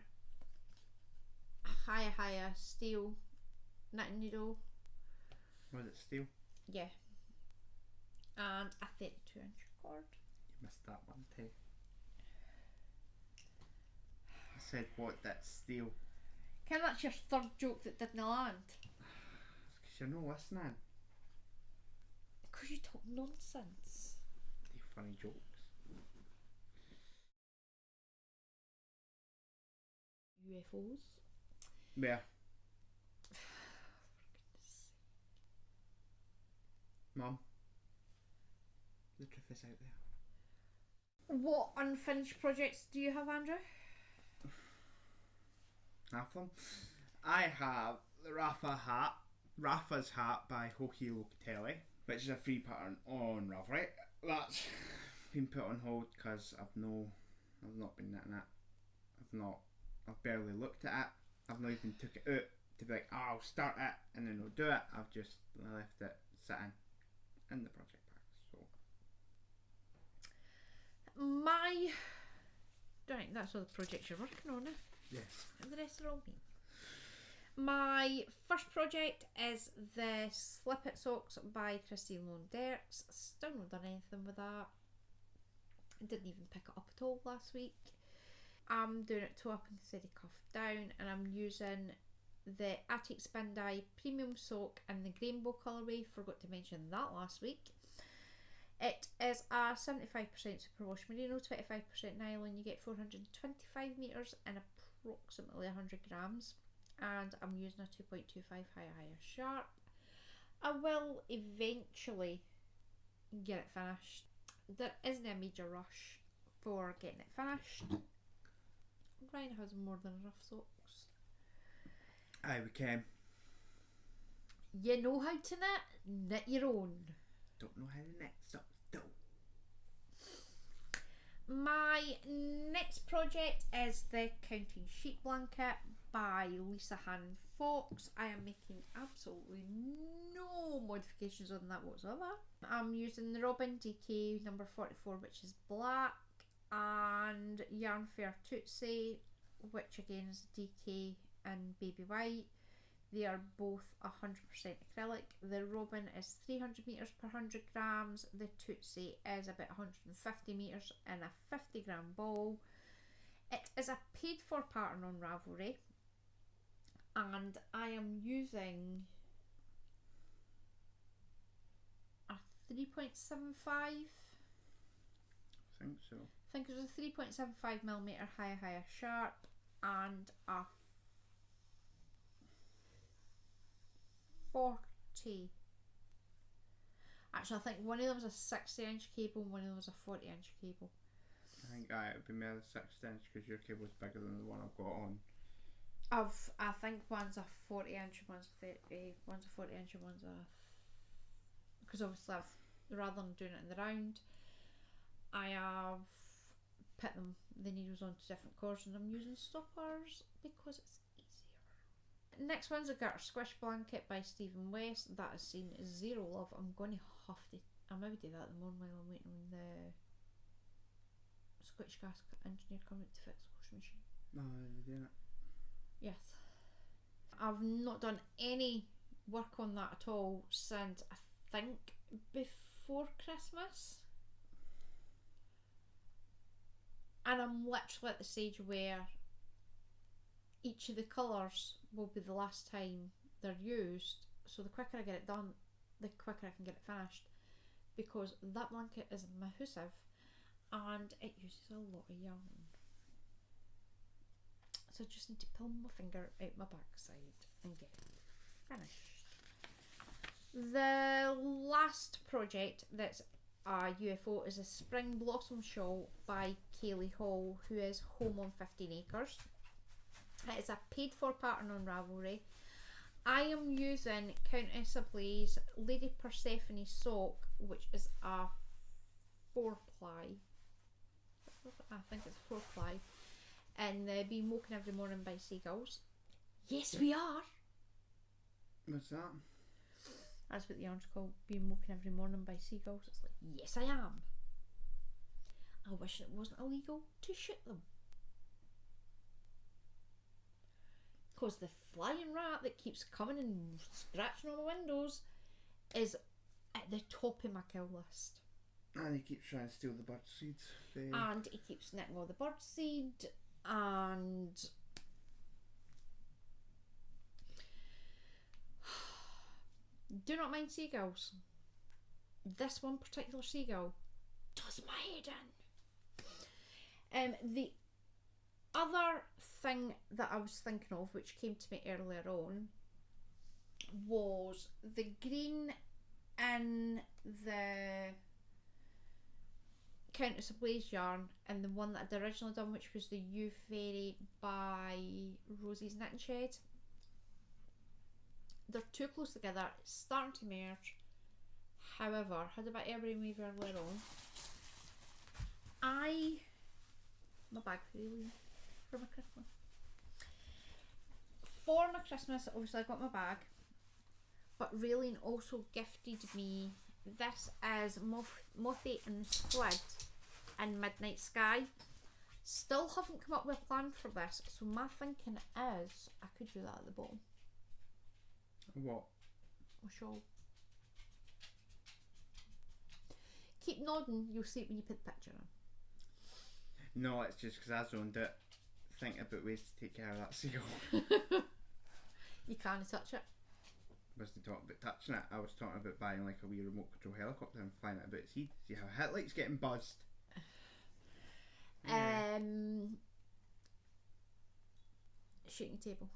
higher steel knitting needle. Was it steel? Yeah. And a 32-inch cord. You missed that one too. I said what? That's steel. Kind of that's your third joke that didn't land. Because you're not listening. Because you talk nonsense. The funny jokes. UFOs. Yeah. Mum, the truth is out there. What unfinished projects do you have, Andrew? Half of them. I have the Rafa's hat by Hoki Locatelli, which is a free pattern on Ravelry. That's been put on hold because I've not been knitting it. I've barely looked at it. I've not even took it out to be like, oh, I'll start it and then I'll do it. I've just left it sitting in the project pack. So Right, that's all the projects you're working on, eh? yes. And the rest are all me. My first project is the Slip It Socks by Christine Londerts. Still not done anything with that. Didn't even pick it up at all last week. I'm doing it toe up instead of cuff down, and I'm using the Attic Spin Dye Premium Sock in the Rainbow colourway. Forgot to mention that last week. It is a 75% superwash merino, 25% nylon. You get 425 metres and approximately 100 grams. And I'm using a 2.25 higher sharp. I will eventually get it finished. There isn't a major rush for getting it finished. Ryan has more than enough socks. Aye, we can. You know how to knit your own. Don't know how to knit socks though. My next project is the Counting Sheep Blanket by Lisa Hannon Fox. I am making absolutely no modifications on that whatsoever. I'm using the Robin DK number 44, which is black, and Yarn Fair Tootsie, which again is DK and baby white. They are both 100% acrylic. The Robin is 300 metres per 100 grams. The Tootsie is about 150 metres in a 50 gram ball. It is a paid for pattern on Ravelry, and I am using a 3.75. I think so. I think it's a 3.75mm higher sharp and a 40 40. Actually, I think one of them was a 60-inch cable and one of them was a 40-inch cable. I think it would be more the 60-inch because your cable's bigger than the one I've got on. I think one's a 40-inch and one's a 30. One's a 40-inch and one's a... Because obviously rather than doing it in the round, I have put the needles onto different cords and I'm using stoppers because it's easier. Next one's a Garter Squish Blanket by Stephen West. That has seen zero love. I'm going to have to... I'll maybe do that in the morning while I'm waiting on the Scottish gas engineer coming to fix the washing machine. No, you're doing it. Yes. I've not done any work on that at all since I think before Christmas. And I'm literally at the stage where each of the colours will be the last time they're used. So the quicker I get it done, the quicker I can get it finished. Because that blanket is massive and it uses a lot of yarn. So I just need to pull my finger out my backside and get it finished. The last project that's a UFO is a Spring Blossom Shawl by Kaylee Hall, who is home on 15 acres. It's a paid for pattern on Ravelry. I am using Countess Ablaze Lady Persephone sock, which is a 4-ply. I think it's 4-ply. And Be Moken Every Morning by Seagulls. Yes, we are. What's that? That's what the yarn's called. Be Moken Every Morning by Seagulls. It's like, yes, I am. I wish it wasn't illegal to shoot them. Because the flying rat that keeps coming and scratching on my windows is at the top of my kill list. And he keeps trying to steal the bird seed. And he keeps nicking all the bird seed. And do not mind seagulls. This one particular seagull does my head in. The other thing that I was thinking of, which came to me earlier on, was the green in the Countess Ablaze yarn and the one that I'd originally done, which was the You Fairy by Rosie's Knitting Shed. They're too close together, it's starting to merge. However, I had a bit of brainwave earlier on. My bag for Aileen for my Christmas. For my Christmas, obviously I got my bag, but Raylene also gifted me, this is Mothy and Squid in Midnight Sky. Still haven't come up with a plan for this, so my thinking is I could do that at the bottom. What? A shawl. Keep nodding, you'll see it when you put the picture in. No, it's just because I zoned it. Think about ways to take care of that seagull. You can't touch it. I wasn't talking about touching it. I was talking about buying like a wee remote control helicopter and flying it about the sea. See how headlights getting buzzed. Shaking the table.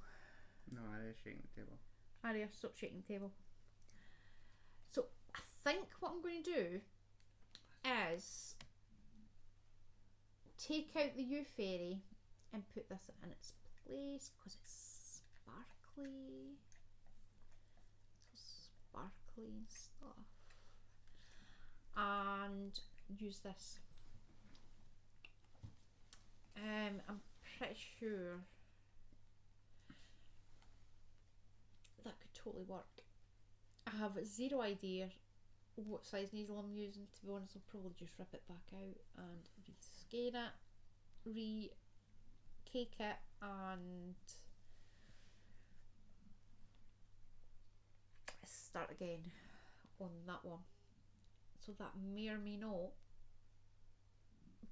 No, I is shaking the table. Arya, stop shaking the table. So I think what I'm going to do is take out the You Fairy and put this in its place because it's sparkly. Sparkly and stuff. And use this. I'm pretty sure that could totally work. I have zero idea what size needle I'm using, to be honest. I'll probably just rip it back out and reskein it, re-cake it, and start again on that one. So that may or may not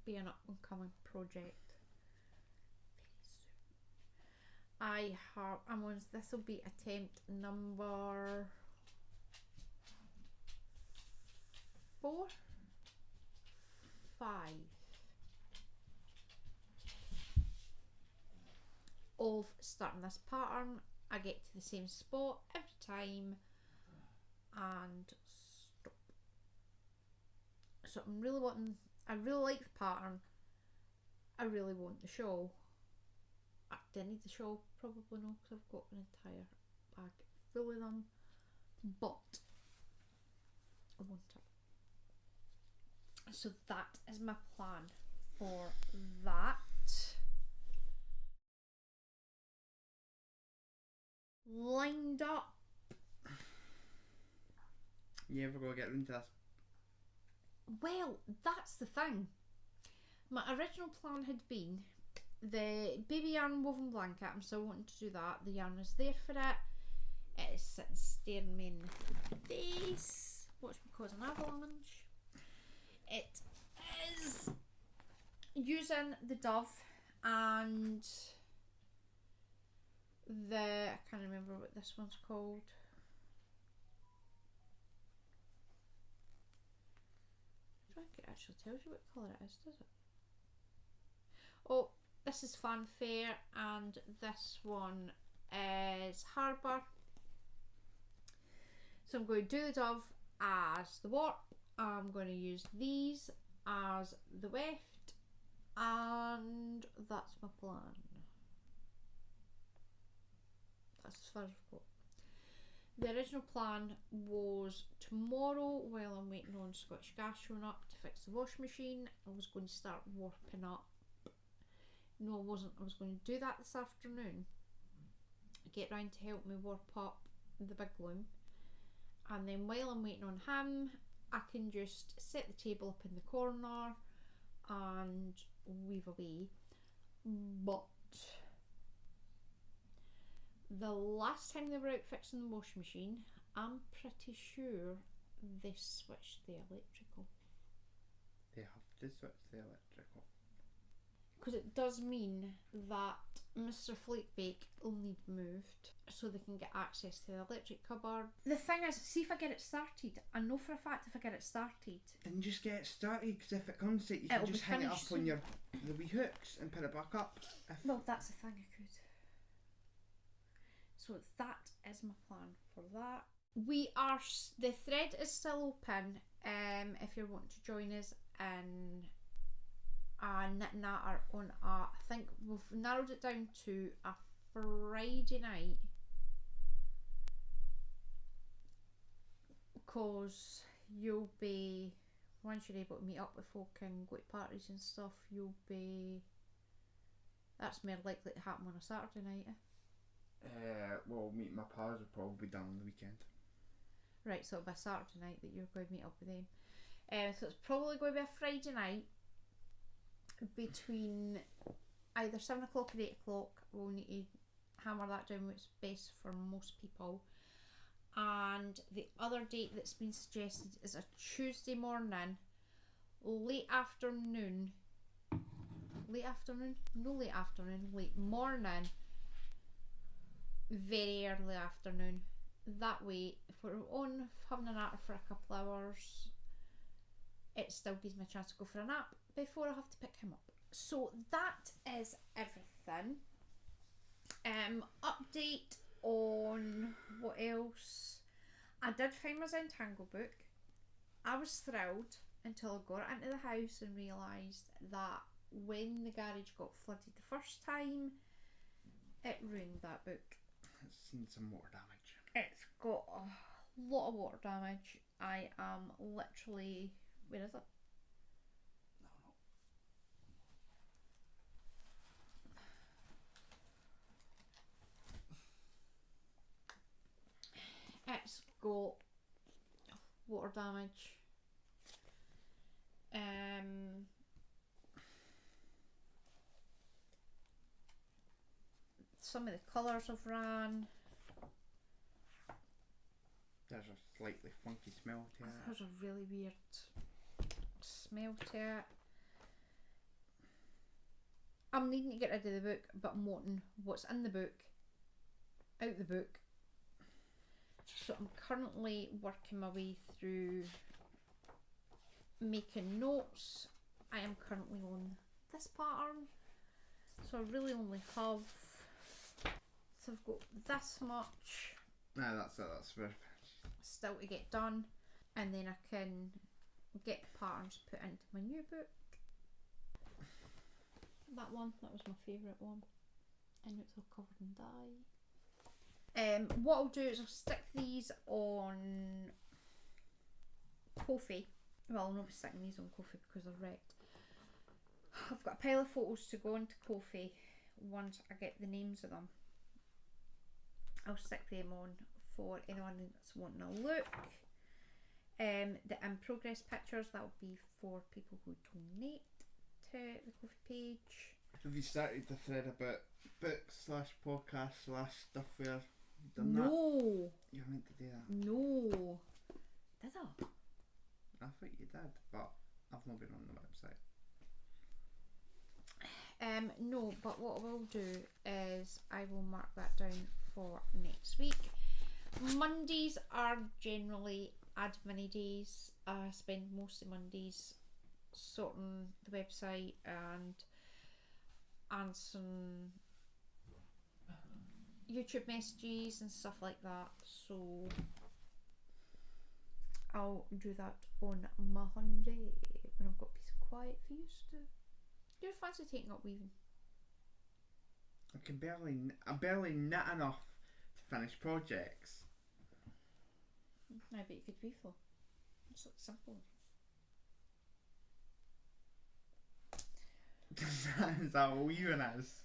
be an up-and-coming project. This will be attempt number 4, 5 of starting this pattern. I get to the same spot every time and stop. So I'm really wanting, I really like the pattern. I really want the shawl. Do I need the shawl? Probably no, because I've got an entire bag full of them. But I want it. So that is my plan for that. Lined up. You ever gonna get into this? Well, that's the thing. My original plan had been the baby yarn woven blanket. I'm still wanting to do that. The yarn is there for it. It is sitting staring me in the face. Watch me cause an avalanche. It is using the Dove and I can't remember what this one's called. I don't think it actually tells you what colour it is, does it? Oh, this is Fanfare and this one is Harbour. So I'm going to do the Dove as the warp. I'm going to use these as the weft, and that's my plan. That's as far as I've got. The original plan was tomorrow, while I'm waiting on Scottish Gas showing up to fix the washing machine, I was going to start warping up. No, I wasn't. I was going to do that this afternoon. Get round to help me warp up the big loom. And then while I'm waiting on him, I can just set the table up in the corner and weave away. But the last time they were out fixing the washing machine, I'm pretty sure they switched the electrical. They have to switch the electrical. Because it does mean that Mr. Flakebake will need moved so they can get access to the electric cupboard. The thing is, see if I get it started. I know for a fact if I get it started. Then just get it started, because if it comes to it, you can just hang it up on the wee hooks and put it back up. Well, that's the thing, I could. So that is my plan for that. The thread is still open if you're wanting to join us in knit natter on I think we've narrowed it down to a Friday night, because you'll be, once you're able to meet up with folk and go to parties and stuff, that's more likely to happen on a Saturday night. Well, meeting my pals will probably be done on the weekend. Right, so it'll be a Saturday night that you're going to meet up with them. So it's probably going to be a Friday night between either 7 o'clock or 8 o'clock. We'll need to hammer that down what's best for most people. And the other date that's been suggested is a Tuesday morning, late morning, very early afternoon. That way, if we're on having a natter for a couple hours, it still gives me a chance to go for a nap before I have to pick him up. So that is everything. Update on what else. I did find my Zentangle book. I was thrilled until I got it into the house and realised that when the garage got flooded the first time, it ruined that book. It's seen some water damage. It's got a lot of water damage. I am literally... Where is it? It's got water damage. Some of the colours have ran. There's a slightly funky smell to it. There's a really weird smell to it. I'm needing to get rid of the book, but I'm wanting what's in the book out the book. So I'm currently working my way through making notes. I am currently on this pattern, so I really only have, so I've got this much. No, that's it, that's very still to get done, and then I can get the patterns put into my new book. That was my favourite one, and it's all covered in dye. What I'll do is I'll stick these on Ko-fi. Well, I'll not be sticking these on Ko-fi because they're wrecked. I've got a pile of photos to go into Ko-fi once I get the names of them. I'll stick them on for anyone that's wanting a look. The in progress pictures, that will be for people who donate to the Ko-fi page. Have you started the thread about book/podcast/stuffware? Done No. That? You're meant to do that. No. Did I? I thought you did, but I've not been on the website. No, but what I will do is I will mark that down for next week. Mondays are generally admin days. I spend most of Mondays sorting the website and answering YouTube messages and stuff like that. So I'll do that on Monday when I've got peace and quiet for you to. Do you fancy taking up weaving? I'm barely knit enough to finish projects. I bet you could weave though. It's like simple. Is that what weaving is?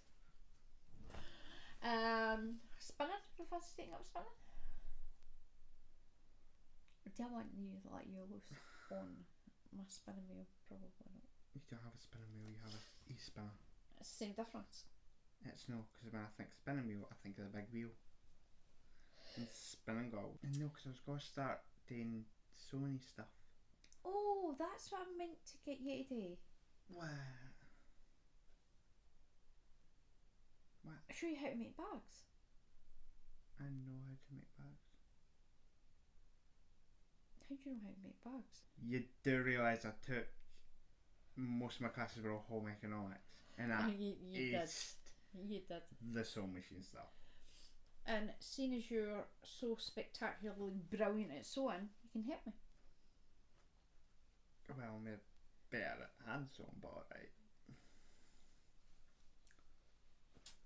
Spinning? Do you fancy taking up spinning? Do I want you to let you loose on my spinning wheel? Probably not. You don't have a spinning wheel, you have a e-spinner. It's the same difference. It's no, because when I think spinning wheel, I think of the big wheel. And spinning goal. No, because I was going to start doing Sony stuff. Oh, that's what I meant to get you today. What? I'll show you how to make bags. I know how to make bags. How do you know how to make bags? You do realise I took most of my classes were all home economics, and I You did. You did. The sewing machine stuff. And seeing as you're so spectacularly brilliant at sewing, you can help me. Well, I'm better at hand sewing, but alright.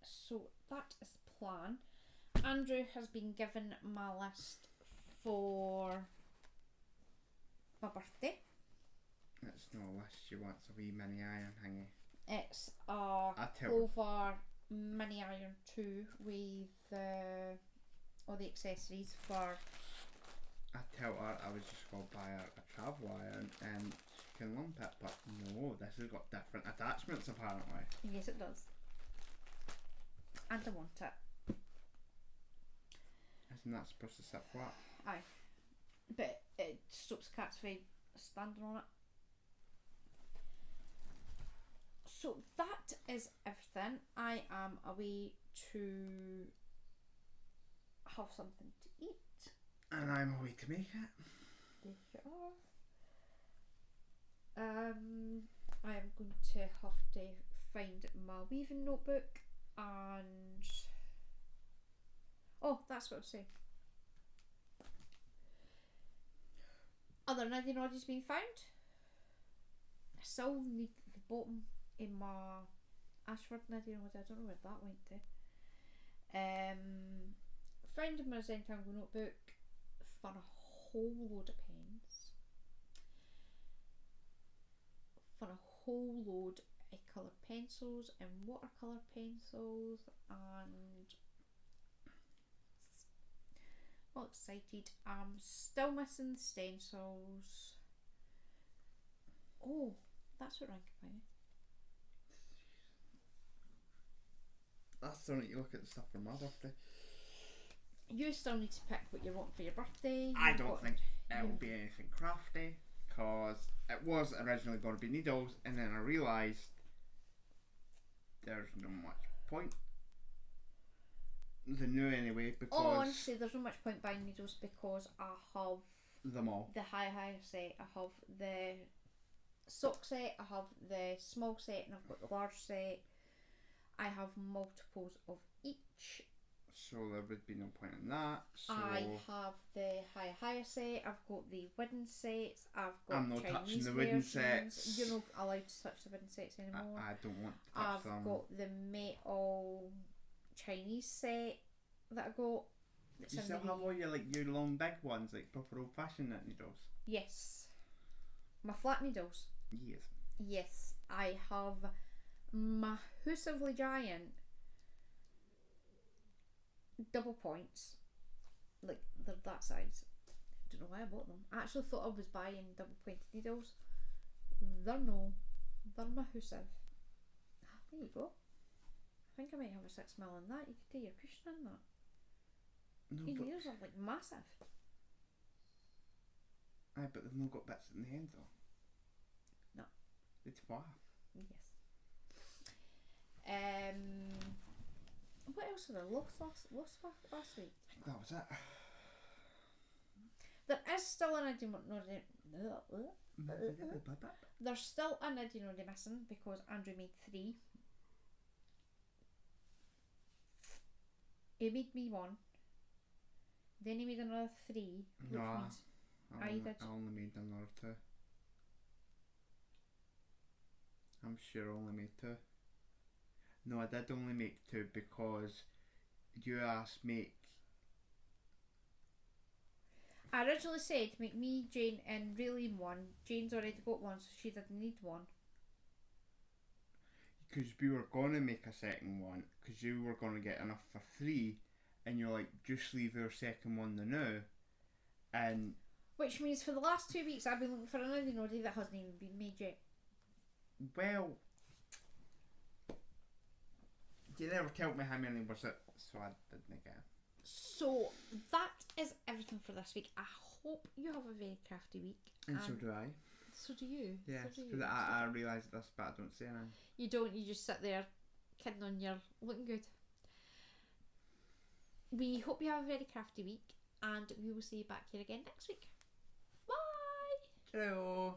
So that is the plan. Andrew has been given my list for my birthday. It's not a list, she wants a wee mini iron thingy. It's a Clover mini iron 2 with all the accessories for. I tell her I was just going to buy her a travel iron and she can lump it, but no, this has got different attachments apparently. Yes, it does. And I want it. Isn't that supposed to sit flat? Aye. But it stops cats from standing on it. So that is everything. I am away to have something to eat. And I'm away to make it. There you are. I am going to have to find my weaving notebook and that's what I was saying. Other knitting orders being found. I still need the bottom in my Ashford knitting order. I don't know where that went to. Found in my Zentangle notebook for a whole load of pens. For a whole load of coloured pencils and watercolour pencils, and all excited. I'm still missing the stencils. Oh, that's what rank by me. That's the one you look at the stuff for my birthday. You still need to pick what you want for your birthday. I don't think it will be anything crafty, because it was originally going to be needles, and then I realised there's no much point. The new anyway, because honestly, there's no much point buying needles because I have them all. The high set, I have the sock set, I have the small set, and I've got the large set. I have multiples of each. So there would be no point in that. So I have the higher set, I've got the wooden sets, I've got I'm not touching Chinese the wooden versions. sets. You're not allowed to touch the wooden sets anymore. I don't want to touch I've them. got the metal Chinese set that I got. You still have all your long big ones, like proper old fashioned knit needles? Yes. My flat needles. Yes. Yes. I have massively giant double points. Like, they're that size. I don't know why I bought them. I actually thought I was buying double pointed needles. They're massive. There you go. I think I might have a 6mm in that. You could do your cushion in that. No, Your but needles are like massive. aye, but they've not got bits in the end though. No. It's far. Yes. What else was I lost last week? I think that was it. There is still an There's still an Idinodi missing because Andrew made 3. He made me 1. Then he made another 3, which means I only made another 2. I'm sure I only made 2. No, I did only make 2 because you asked make. I originally said make me, Jane and Raylene 1. Jane's already got 1, so she didn't need 1. Because we were going to make a second one, because you were going to get enough for 3, and you're like, just leave our second one the now. And which means for the last 2 weeks I've been looking for an Idinodi that hasn't even been made yet. Well, you never told me how many was it, so I didn't get it. So that is everything for this week. I hope you have a very crafty week. And so do I. So do you. Yes, So do because you. I realised this, but I don't say anything. You don't, you just sit there kidding on your looking good. We hope you have a very crafty week and we will see you back here again next week. Bye! Hello.